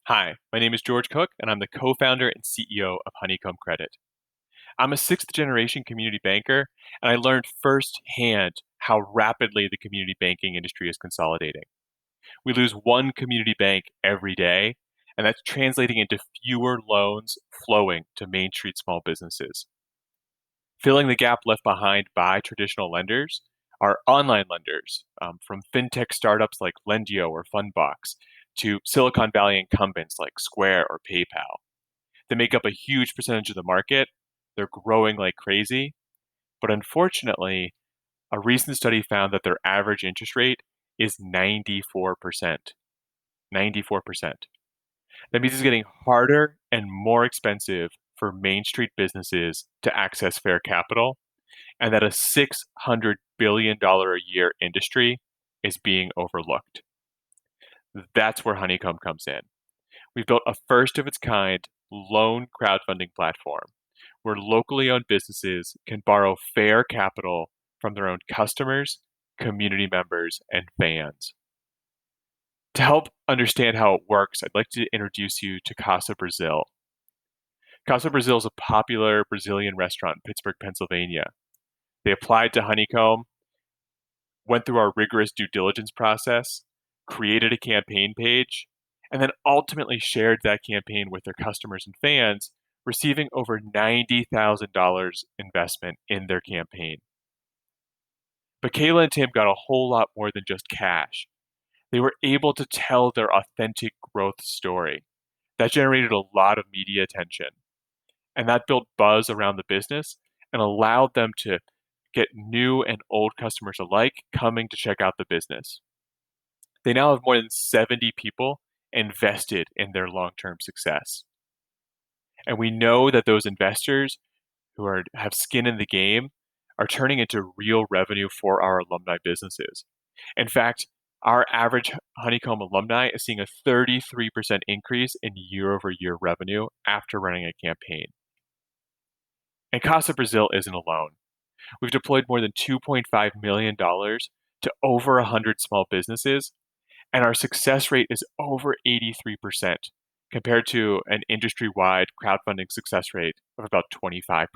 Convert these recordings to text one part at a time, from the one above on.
Hi, my name is George Cook, and I'm the co-founder and CEO of Honeycomb Credit. I'm a sixth-generation community banker, and I learned firsthand how rapidly the community banking industry is consolidating. We lose one community bank every day, and that's translating into fewer loans flowing to Main Street small businesses. Filling the gap left behind by traditional lenders are online lenders, from fintech startups like Lendio or Fundbox to Silicon Valley incumbents like Square or PayPal. They make up a huge percentage of the market. They're growing like crazy. But unfortunately, a recent study found that their average interest rate is 94%. 94%. That means it's getting harder and more expensive for Main Street businesses to access fair capital, and that a $600 billion a year industry is being overlooked. That's where Honeycomb comes in. We've built a first of its kind loan crowdfunding platform where locally owned businesses can borrow fair capital from their own customers, community members, and fans. To help understand how it works, I'd like to introduce you to Casa Brazil. Casa Brazil is a popular Brazilian restaurant in Pittsburgh, Pennsylvania. They applied to Honeycomb, went through our rigorous due diligence process, created a campaign page, and then ultimately shared that campaign with their customers and fans, receiving over $90,000 investment in their campaign. But Kayla and Tim got a whole lot more than just cash. They were able to tell their authentic growth story. That generated a lot of media attention, and that built buzz around the business and allowed them to get new and old customers alike coming to check out the business. They now have more than 70 people invested in their long-term success. And we know that those investors have skin in the game are turning into real revenue for our alumni businesses. In fact, our average Honeycomb alumni is seeing a 33% increase in year-over-year revenue after running a campaign. And Casa Brazil isn't alone. We've deployed more than $2.5 million to over 100 small businesses, and our success rate is over 83% compared to an industry-wide crowdfunding success rate of about 25%.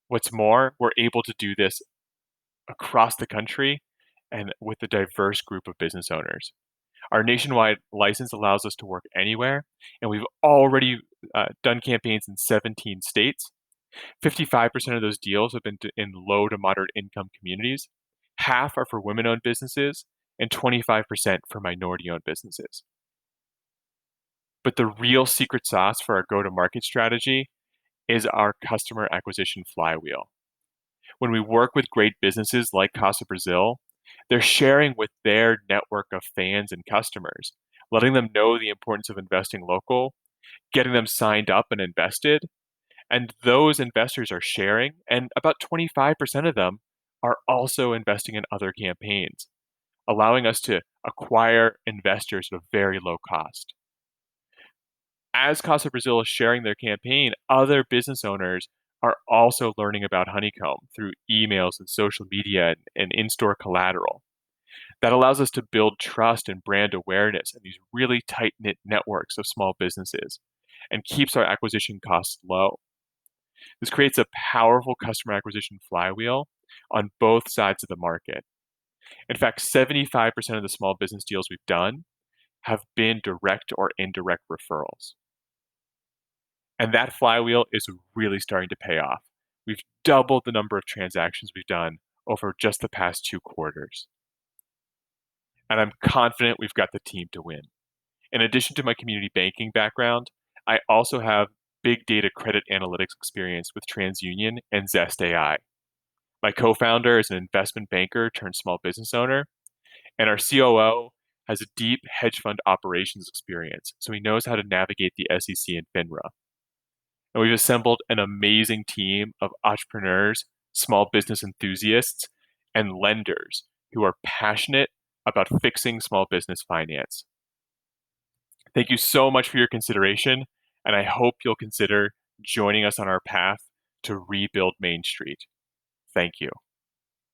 What's more, we're able to do this across the country and with a diverse group of business owners. Our nationwide license allows us to work anywhere, and we've already done campaigns in 17 states. 55% of those deals have been in low to moderate income communities. Half are for women-owned businesses, and 25% for minority-owned businesses. But the real secret sauce for our go-to-market strategy is our customer acquisition flywheel. When we work with great businesses like Casa Brazil, they're sharing with their network of fans and customers, letting them know the importance of investing local, getting them signed up and invested, and those investors are sharing, and about 25% of them are also investing in other campaigns, allowing us to acquire investors at a very low cost. As Casa Brazil is sharing their campaign, other business owners are also learning about Honeycomb through emails and social media and in-store collateral. That allows us to build trust and brand awareness in these really tight-knit networks of small businesses and keeps our acquisition costs low. This creates a powerful customer acquisition flywheel on both sides of the market. In fact, 75% of the small business deals we've done have been direct or indirect referrals. And that flywheel is really starting to pay off. We've doubled the number of transactions we've done over just the past 2 quarters. And I'm confident we've got the team to win. In addition to my community banking background, I also have big data credit analytics experience with TransUnion and Zest AI. My co-founder is an investment banker turned small business owner, and our COO has a deep hedge fund operations experience, so he knows how to navigate the SEC and FINRA. And we've assembled an amazing team of entrepreneurs, small business enthusiasts, and lenders who are passionate about fixing small business finance. Thank you so much for your consideration, and I hope you'll consider joining us on our path to rebuild Main Street. Thank you.